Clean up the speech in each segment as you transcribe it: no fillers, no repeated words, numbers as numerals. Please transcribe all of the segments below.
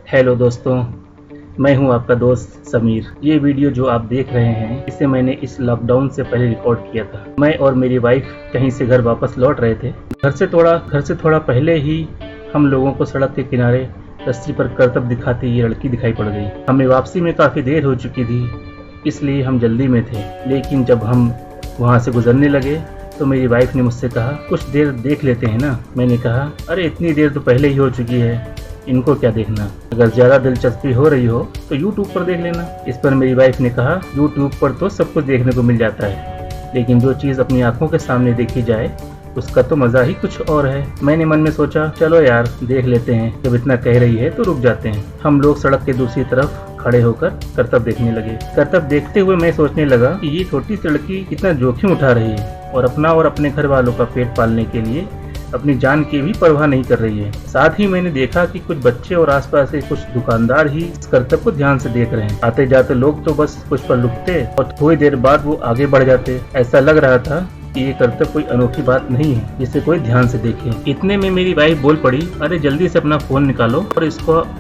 Hello दोस्तों, मैं हूं आपका दोस्त समीर। ये वीडियो जो आप देख रहे हैं इसे मैंने इस लॉकडाउन से पहले रिकॉर्ड किया था। मैं और मेरी वाइफ कहीं से घर वापस लौट रहे थे। घर से थोड़ा पहले ही हम लोगों को सड़क के किनारे रस्सी पर करतब दिखाती ये लड़की दिखाई पड़ गई। हमें वापसी में काफ़ी देर हो चुकी थी, इसलिए हम जल्दी में थे। लेकिन जब हम वहाँ से गुजरने लगे तो मेरी वाइफ ने मुझसे कहा, कुछ देर देख लेते हैं ना। मैंने कहा, अरे इतनी देर तो पहले ही हो चुकी है, इनको क्या देखना। अगर ज़्यादा दिलचस्पी हो रही हो तो YouTube पर देख लेना। इस पर मेरी वाइफ ने कहा, YouTube पर तो सब कुछ देखने को मिल जाता है, लेकिन जो चीज़ अपनी आंखों के सामने देखी जाए उसका तो मज़ा ही कुछ और है। मैंने मन में सोचा, चलो यार देख लेते हैं, जब इतना कह रही है तो रुक जाते हैं। हम लोग सड़क के दूसरी तरफ खड़े होकर करतब देखने लगे। करतब देखते हुए मैं सोचने लगा कि ये छोटी सी लड़की कितना जोखिम उठा रही है और अपना और अपने घर वालों का पेट पालने के लिए अपनी जान की भी परवाह नहीं कर रही है। साथ ही मैंने देखा कि कुछ बच्चे और आसपास के कुछ दुकानदार ही इस करतब को ध्यान से देख रहे हैं। आते जाते लोग तो बस कुछ पर रुकते और थोड़ी देर बाद वो आगे बढ़ जाते। ऐसा लग रहा था कि ये करतब कोई अनोखी बात नहीं है जिसे कोई ध्यान से देखे। इतने में मेरी वाइफ बोल पड़ी, अरे जल्दी से अपना फोन निकालो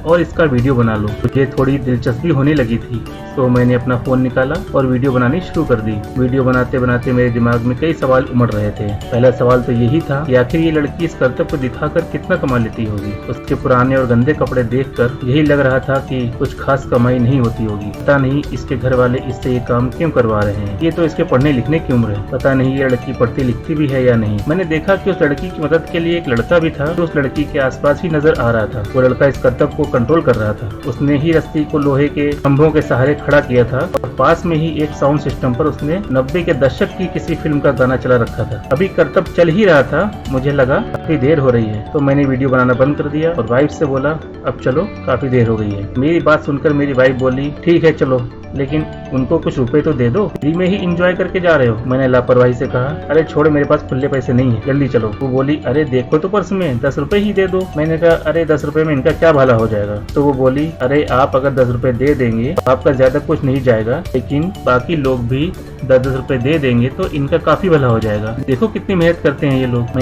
और इसका वीडियो बना लो। मुझे थोड़ी दिलचस्पी होने लगी थी, तो मैंने अपना फोन निकाला और वीडियो बनानी शुरू कर दी। वीडियो बनाते बनाते मेरे दिमाग में कई सवाल उमड़ रहे थे। पहला सवाल तो यही था कि आखिर ये लड़की इस करतब को दिखाकर कितना कमा लेती होगी। उसके पुराने और गंदे कपड़े देखकर यही लग रहा था कि कुछ खास कमाई नहीं होती होगी। पता नहीं इसके घर वाले इससे ये काम क्यों करवा रहे हैं। ये तो इसके पढ़ने लिखने की उम्र है, पता नहीं ये लड़की पढ़ती लिखती भी है या नहीं। मैंने देखा कि उस लड़की की मदद के लिए एक लड़का भी था जो उस लड़की के आसपास ही नजर आ रहा था। वो लड़का इस करतब को कंट्रोल कर रहा था। उसने ही रस्सी को लोहे के खंभों के सहारे खड़ा किया था और पास में ही एक साउंड सिस्टम पर उसने 90 के दशक की किसी फिल्म का गाना चला रखा था। अभी करतब चल ही रहा था, मुझे लगा काफी देर हो रही है, तो मैंने वीडियो बनाना बंद कर दिया और वाइफ से बोला, अब चलो काफी देर हो गई है। मेरी बात सुनकर मेरी वाइफ बोली, ठीक है चलो, लेकिन उनको कुछ रुपए तो दे दो, फ्री में ही एंजॉय करके जा रहे हो। मैंने लापरवाही से कहा, अरे छोड़, मेरे पास खुले पैसे नहीं है, जल्दी चलो। वो बोली, अरे देखो तो पर्स में 10 रुपए ही दे दो। मैंने कहा, अरे 10 रुपए में इनका क्या भला हो जाएगा। तो वो बोली, अरे आप अगर 10 रुपए दे देंगे तो आपका ज्यादा कुछ नहीं जाएगा, लेकिन बाकी लोग भी 10-10 रुपए दे देंगे तो इनका काफी भला हो जाएगा। देखो कितनी मेहनत करते हैं ये लोग।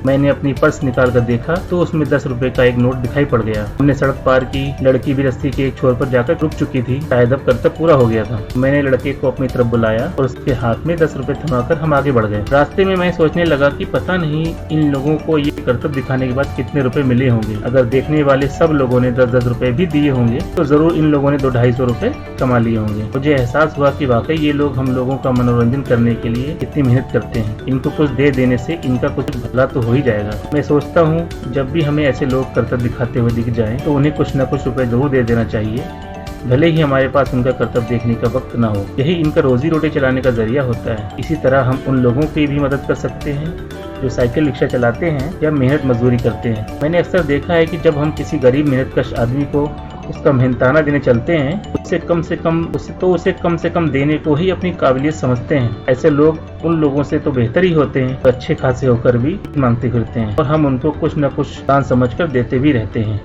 मैंने अपनी पर्स निकाल कर देखा तो उसमें 10 रुपए का एक नोट दिखाई पड़ गया। हमने सड़क पार की, लड़की भी रस्सी के एक छोर पर जाकर रुक चुकी थी। शायद अब करतब पूरा हो गया था। मैंने लड़के को अपनी तरफ बुलाया और उसके हाथ में 10 रुपए थमाकर हम आगे बढ़ गए। रास्ते में मैं सोचने लगा कि पता नहीं इन लोगों को ये करतब दिखाने के बाद कितने रुपए मिले होंगे। अगर देखने वाले सब लोगों ने 10-10 रुपए भी दिए होंगे तो जरूर इन लोगों ने 200-250 रुपए कमा लिए होंगे। मुझे एहसास हुआ कि वाकई ये लोग हम लोगों का मनोरंजन करने के लिए कितनी मेहनत करते हैं। इनको कुछ दे देने से इनका कुछ भला तो हो ही जाएगा। मैं सोचता हूँ जब भी हमें ऐसे लोग करतब दिखाते हुए दिख जाएं तो उन्हें कुछ न कुछ रुपए जरूर दे देना चाहिए, भले ही हमारे पास उनका करतब देखने का वक्त ना हो। यही इनका रोजी रोटी चलाने का जरिया होता है। इसी तरह हम उन लोगों की भी मदद कर सकते हैं जो साइकिल रिक्शा चलाते हैं या मेहनत मजदूरी करते हैं। मैंने अक्सर देखा है कि जब हम किसी गरीब मेहनतकश आदमी को उसका मेहनताना देने चलते हैं, उसे कम से कम देने को ही अपनी काबिलियत समझते हैं। ऐसे लोग उन लोगों से तो बेहतर ही होते हैं, तो अच्छे खासे होकर भी मांगते फिरते हैं और हम उनको कुछ न कुछ दान समझकर देते भी रहते हैं।